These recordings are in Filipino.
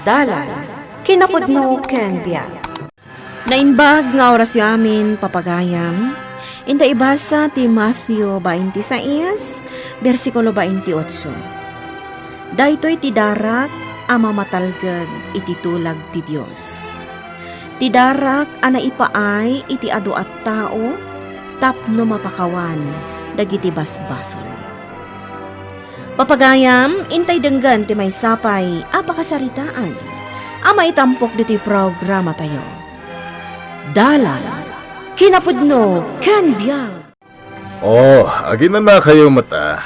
Dalan, kinapudno ken biag. Nainbag nga orasyo amin papagayam, inta ibasa ti Matthew 26, versikulo 28. Daytoy ti darak ama matalged iti tulag ti Dios. Ti darak ana ipaay iti adu at tao, tapno mapakawan dagiti basbasol. Papagayam, intay denggan ti may sapay, apakasaritaan. Ama itampok diti programa tayo. Dalan, kinapudno, ken biag. Oh, agin na kayo mata.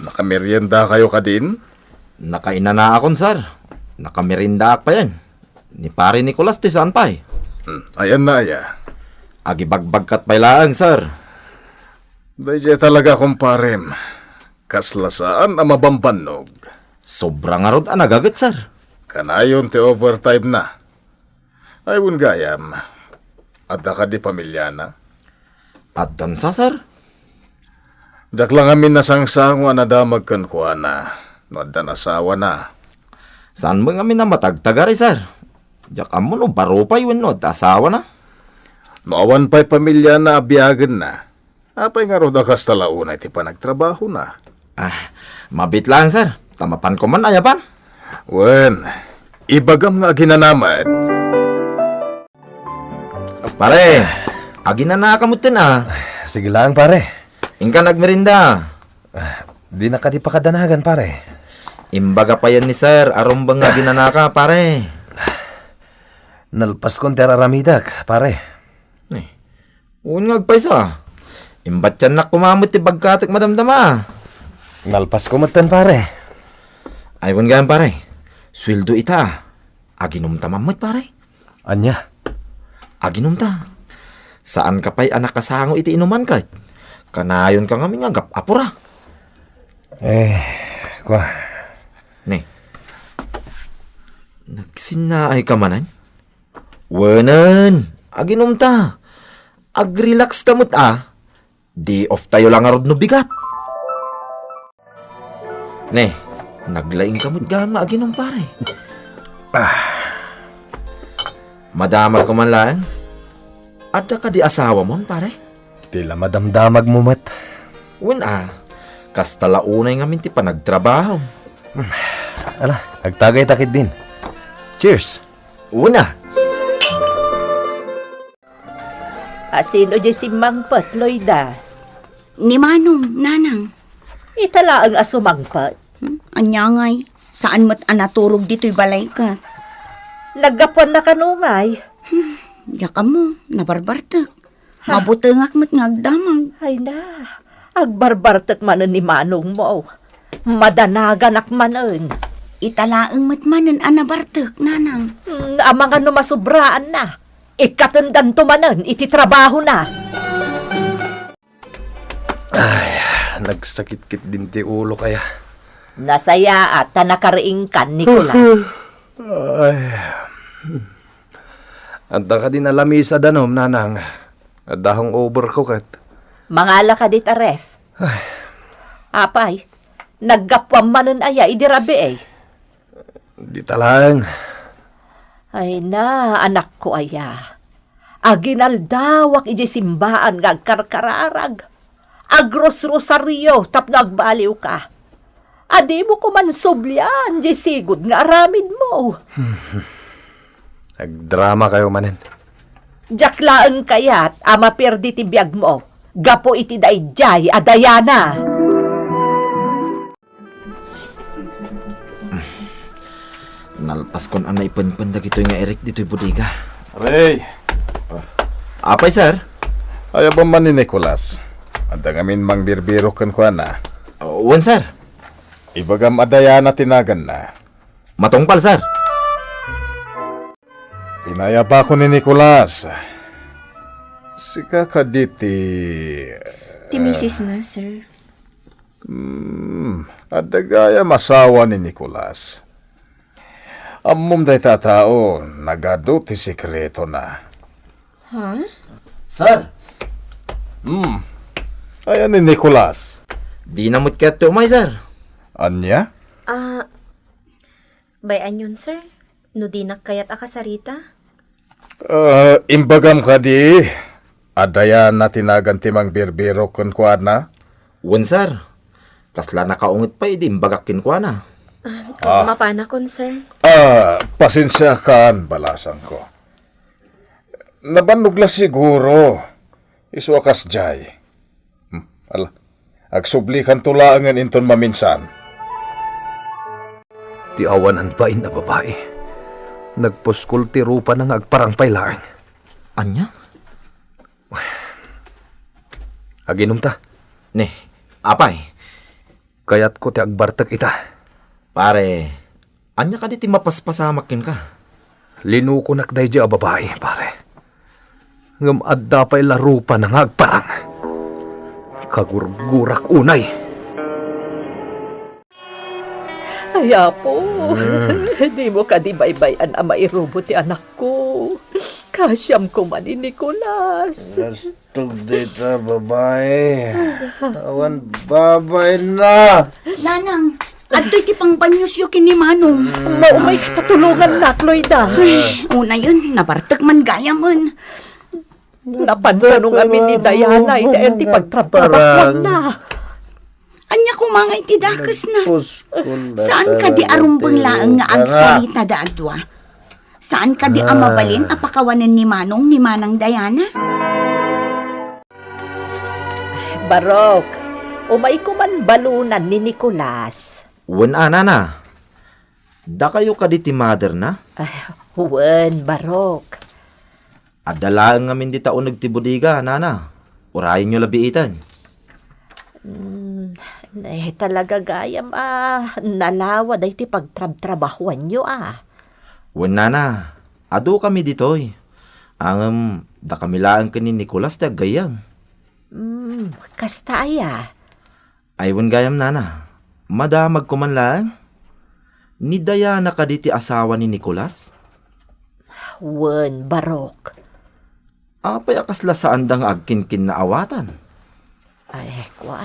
Nakameryenda kayo ka din? Nakaina na akon, sir. Nakamirinda pa yan. Ni pare Nicolas ti saan pa eh. Ayan na aya. Agibagbag kat pailaang, sir. Dahil talaga kumparem. Kaslasaan ang mabambanog. Sobrang arod nagagat, sir. Kanayon ti overtime na. Aywon gayam. At ka di pamilya na. At dansa, sir. Dak lang amin nasangsangwa na damag kan kuha na. Noad na asawa na. Saan mo nga na matagtagari, sir? Diyak amo no baro pa yun no, asawa na. Maawan pa'y pamilya na abiyagan na. Apay nga roda kas talaunay ti pa nagtrabaho na. Mabit lang, sir. Tamapan ko man ayapan. Wen, ibagam nga ginanamat. Pare, agi na nakamutin Sige lang, pare. Ingka nagmerinda. Di na ka di pa kadanagan, pare. Imbaga pa yan ni sir, aron bang nga ginanaka, pare. Nalpas kong teraramidak, pare. Uwan nga agpaysa. Imbat yan na kumamot ti bagkatik madamdama. Nalpas ko matan, pare. Aywan gaan, pare. Sweldo ita. Aginom ta mamot, pare. Anya? Aginom ta. Saan ka pa'y anak kasango iti inuman ka? Kanayon ka nga nga apura. Kwa. Ne. Nagsinaay ka manan? Wanan. Aginom ta. Ag-relax tamot Day off tayo lang arod no bigat. Ne. Naglaing kamot gama aginom pare. Madamag ko man lang. Ada ka di asawa mon pare? Tila madamdamag mo mat. Wen kastala unay nga minti pa nagtrabaho. Ala, nagtagay takid din. Cheers! Una. Sino di si Mangpat, Loida? Ni Manong, nanang. Itala ang asumangpat. Anyangay, saan mo't anaturog dito'y balay ka? Naggapuan na kanungay. Diya mo, nabarbartak. Mabutengak mo't ngagdamag. Ay na, agbarbartak manon ni Manong mo. Madanagan manon. Italaang mo't manon anabartak, nanang. Ang mga numasubraan na. Ikatundan tumanon, iti trabaho na. Ay, nagsakit-kit din ti ulo kaya. Nasaya at nakariing kan, Nicolas. Ay. Anta ka din alamisa danom, nanang. At dahong overcooked. Mangala ka dit aref. Apay, naggapwam manon aya, idirabi Di talang. Ay na, anak ko aya. Aginaldawak iji simbaan ngagkarkararag. Agros-rosaryo tapno agbaliw ka. Adi mo kumansublyan, iji sigod nga aramid mo. Nagdrama kayo manin. Jaklaan kayat, ama perdi ti biyag mo. Gapo iti dayjay, adayana. Nalpas kon anay pandag ito nga Eric dito'y budiga. Ray, Apay sir? ayaw ba man ni Nicolas? At ang amin mang birbiro kan kuha na. Wan sir. Ibagam adaya na tinagan na. Matungpal sir. Pinaya ba ko ni Nicolas? Si kakaditi... Ti Mrs. na, sir. Adagaya masawa ni Nicolas. Amom day tatao, nagado ti sikreto na. Sir. Ayan ni Nicolas. Di na mo't kato umay sir. Anya? Bayan yun, sir. No di kayat akasarita? Imbagam ka di. Adayan na tinagan timang birbiro kun kwa na. Wen, sir. Kasla nakaungit pa, di imbagakin ko na. Mapana kon, sir. Pasensya kan, balasan ko. Nabanugla siguro. Iswakas jay. Ala, agsublikan tulaangan inton maminsan. Ti awanan bain na babae. Nagpuskul ti rupa ng agparang pailaang. Anya? Aginom ta. Ne, apay? Kayat ko ti agbartak ita. Pare, anya ka di ti mapaspasamakin ka? Linukunak day di a babae, pare. Ngam adda pa'y larupa ng agparang. Kagurgurak unay. Ay, apo. Di mo ka di baybayan ang mairubo ti anak ko. Kasyam ko man ni Nicolas. Gastog dita, babae. Awan babay na. Nanang, adto'y ti pang banyos kin ni Manong. Maumay katulungan na, Cloida. Una yun, nabartag man gaya man. Napantanong amin ni Diana, iti pagtrabahuan na. Anya kumangay ti dakas na. Saan ka di arumbang laang nga agsalita da adwa? Saan ka di amabalin apakawanan ni Manong ni Manang Diana? Barok, umay ko man balunan ni Nicolas. Wen, na. Da kayo ka di ti mother na? Huwen, Barok. Adalaan ngamin di taon nagtibudiga, nana. Urayin nyo labiitan. Talaga gayam nalawa day ti pagtrabahuan nyo Wen, nana. Ado kami ditoy. Da kami laang ka ni Nicolas ti aggayam. Kasta Ay, wen gayam, nana. Madamag ko man lang. Ni Diana ka di ti asawa ni Nicolas? Huwen, Barok. Apay akasla saan dang agkinkin na awatan? Ay, kwa.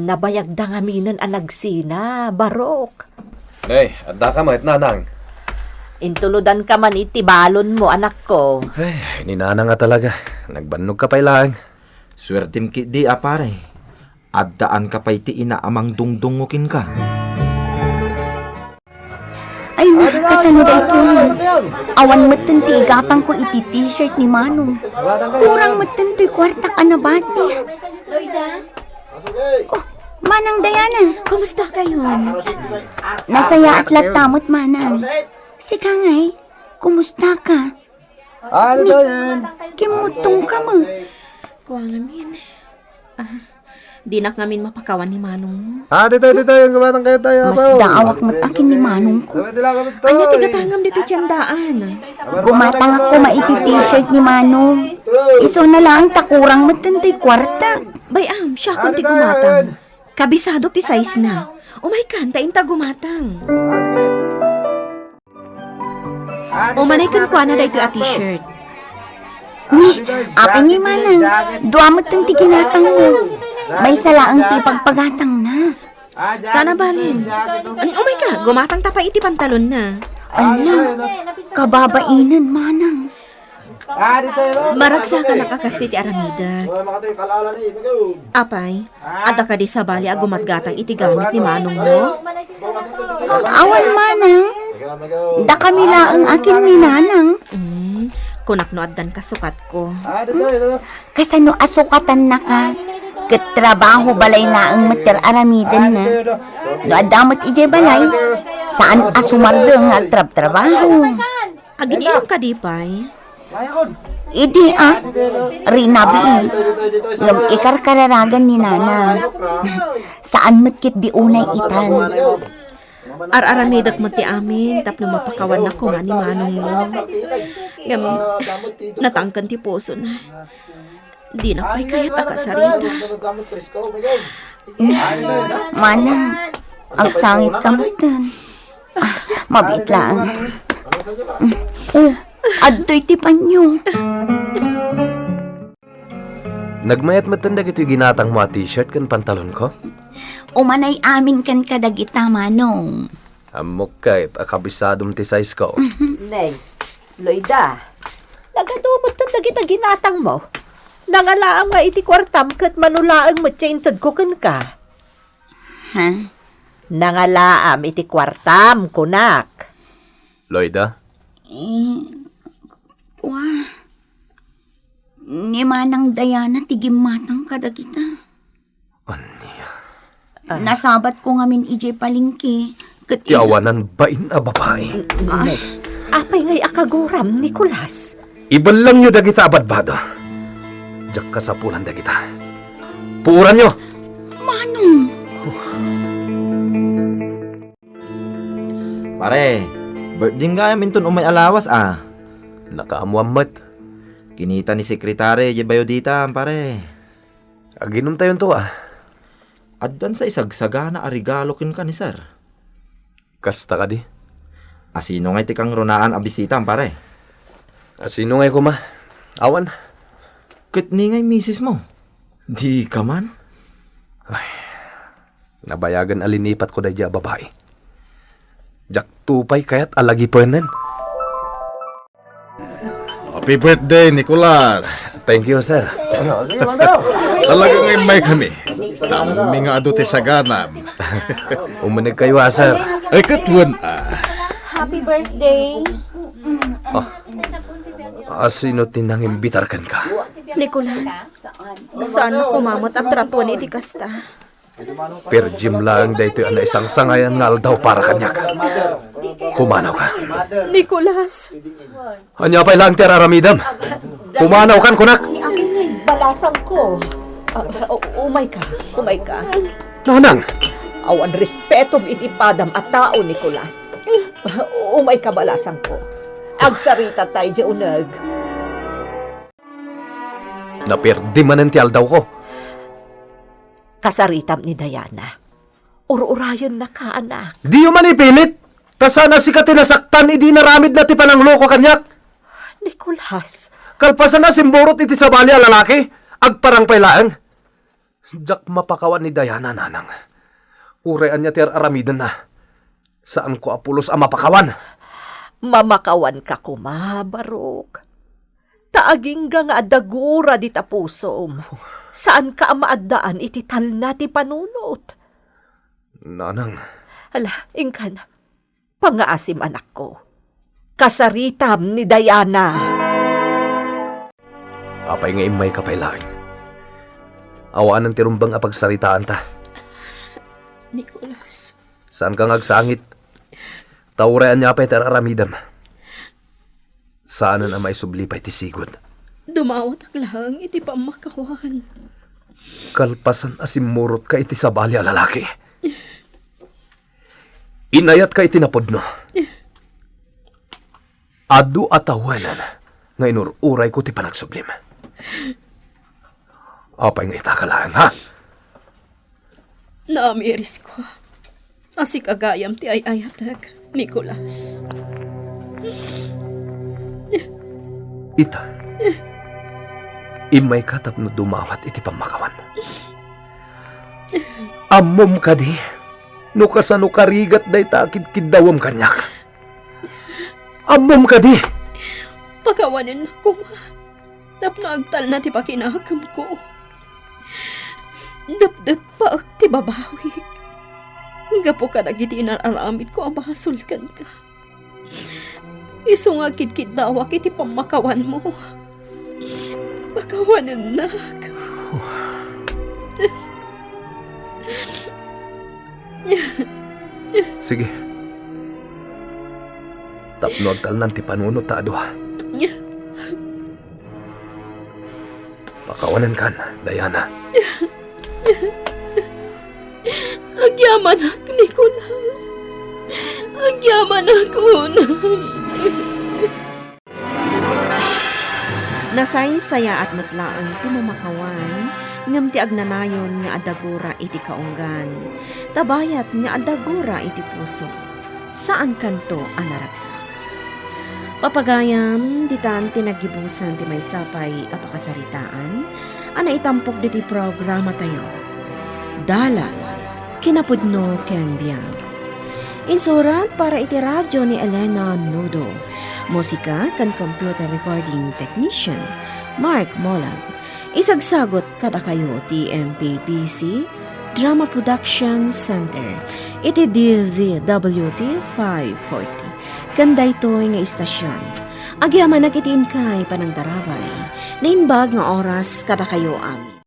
Nabayag da nga minan anagsina, Barok. Hey, adda ka mahit nanang. Intuludan ka man itibalon mo, anak ko. Ay, ninanang nga talaga. Nagbanog ka pailaang. Swertim ki di, pare. Addaan ka pa'y ti ina amang dungdungukin ka. Ay, nakakasano da ito. Awan matan ti igapang ko iti t-shirt ni Manong. Kurang matan to'y kwarta ka na bati. Oh, Manang Diana. Kumusta kayon? Nasaya at latamot, Manang. Si Kangay, kumusta ka? Kimutong ka mo. Kuha ngamin. Di ngamin mapakawan ni Manong mo. Dito, yung gumatang kayo tayo. Mas daawak mo't akin ni Manong ko. Anya tigatangam dito tiyandaan. Gumatang ako maiti t-shirt ni Manong. Iso na lang takurang matantoy kwarta. Bayam, siya kung ti gumatang. Kabisado ti size na. Umay kanta inta gumatang. Umanay kan kuha na dito a t-shirt. Ni, apay ni Manang. Duamot ang tiginatang mo. May salaang ti pagpagatang na. Sana balin. Umay ka, gumatang tapa iti pantalon na. Ala, kababainan, Manang. Maragsa ka nakakasti ti aramida. Apay, ada ka di sa bali agumatgatang iti gamit ni Manong mo? Awan, Manang. Da kami laang akin ni Nanang. Kunak no addan kasukat ko. Kasano asukatan na ka. Katrabaho balay laang mater aramidan na. No adamot ije balay. Saan asumardeng agtrab-trabaho. Agininom ka di pay? Idi rinabi ngam ikarkararagan ni Nanang. Saan matkit di unay itan. Ar-aramidak mo ti amin, tapno mapakawan na ko nga ni Manong mo. Ngam, natangkan ti puso na. Di na pa'y kaya't akasarita. Manang, ang sangit kamutan. Mabit lang. Adto'y tipan nyo. Nagmayat matanda ito'y ginatang mo at t-shirt kan pantalon ko? Umanay amin kan kadagita, Manong. Amok kahit akabisadong ti size ko. Nay, Loida, nagadumot na dagita ginatang mo. Nangalaang nga iti kwartam kat manulaang matyaintad ko kan ka. Ha? Nangalaam iti kwartam, kunak. Loida, Wah. Ni Manang Diana tigim matang kadagita. aniya. Nasabat ko ngamin ije palingki. Kat isa... Tiawanan bain a babae. Apay ngay akaguram, Nicolas. Iban lang nyo dagita abadbado. Diyak kasapulan dagita. Puuran nyo! Manong! Pare, birthday nga minton umay alawas Nakaamuamat. Kinita ni sekretary di bayo dita, pare. Aginom tayo to Addan sa isagsagana a regalo kin ka ni sir. Kasta ka di. Asino nga tikang runaan a bisita, pare. Asino ngay ko ma? Awan. Ket ni ngay misis mo. Di ka man. Nabayagan alinipat ko dahi a babae. Jak tupay kaya't alagi po yan. Happy birthday, Nicolas! Thank you, sir. Talagang ay may kami. Dami nga aduti sa ganam. Umanig kayo, sir. Ay katwan Happy birthday. Asino tinang imbitarkan ka? Nicolas, saan mo kumamot at trapo ni iti kasta? Per Jim lang dahito na isang sangayan nga aldaw para kanyak. Pumanaw ka. Nicolas! Anya pa lang tiraramidam. Pumanaw kan kunak. Balasang ko. Umay ka. Nanang, Awan respetom iti padam at tao, Nicolas. Umay ka balasang ko. Agsarita tayo di unag. naperdi man ang ti aldaw ko. Kasaritam ni Diana. Ur-urayon na ka, anak. Di man ipilit. Kasana si ka tinasaktan, idi naramid na ti panangloko kanyak. Nicolas. Kalpasan na simborot iti sa bali a lalaki. Agparang pailaan. Jak mapakawan ni Diana, nanang. Urean niya ti aramidan na. Saan ko apulos ang mapakawan? Mamakawan ka kuma, Barok. Taaging nga adagura di tapusom. Saan ka maaddaan iti talna ti panunot? Nanang, Ala, ingkan. Pangaasim anak ko. Kasaritam ni Diana. apay nga imay kapailaan. Awaan ng tirumbang apagsaritaan ta. Nicolas, Saan kang agsangit? Taurean niya apay teraramidam. Saan na may sublipay ti sigod? dumawat lang iti pamakawan. Kalpasan asimurot ka iti sabali a lalaki. Inayat ka iti napodno. Adu atawanan nga inururay ko ti panagsublim. Apay nga itakalaan, ha? Naamiris ko. Asik agayam ti ayayatag, Nicolas. Ita. Imay katap no dumawat iti pamakawan. Amom ka di. No kasano karigat day takid kidawam kanyak. Amom ka di. Pagawanin na ko, ma. Tapno agtal na ti pakinahagam ko. Dapdap pa ti babawik. Gapo ka nagiti inaramid ko ang mahasulkan ka. Iso nga kit dawak iti pamakawan mo. Pagawanin na. Sige. Tapno agtal nanti panunot ta adu, ha? Pakawanan kan, Diana. Agyaman ak, Nicolas. Agyaman ako, Nasaysaya at matlaang timumakawan, ngam ti agnanayon nga adagura iti kaunggan, tabayat nga adagura iti puso, saan kanto anaragsak. Papagayam, ditan tinagibusan ti may sapay apakasaritaan, ana itampok diti programa tayo. Dalan, kinapudno ken biyag. Insurat para iti radyo ni Elena Nodo. Musika kan computer recording technician Mark Molag. Isagsagot kada kayo ti MPBC Drama Production Center. Iti DZWT 540. Kanda ito nga istasyon. Agyaman nakitiin kay panang darabay. Nainbag nga oras kada kayo amin.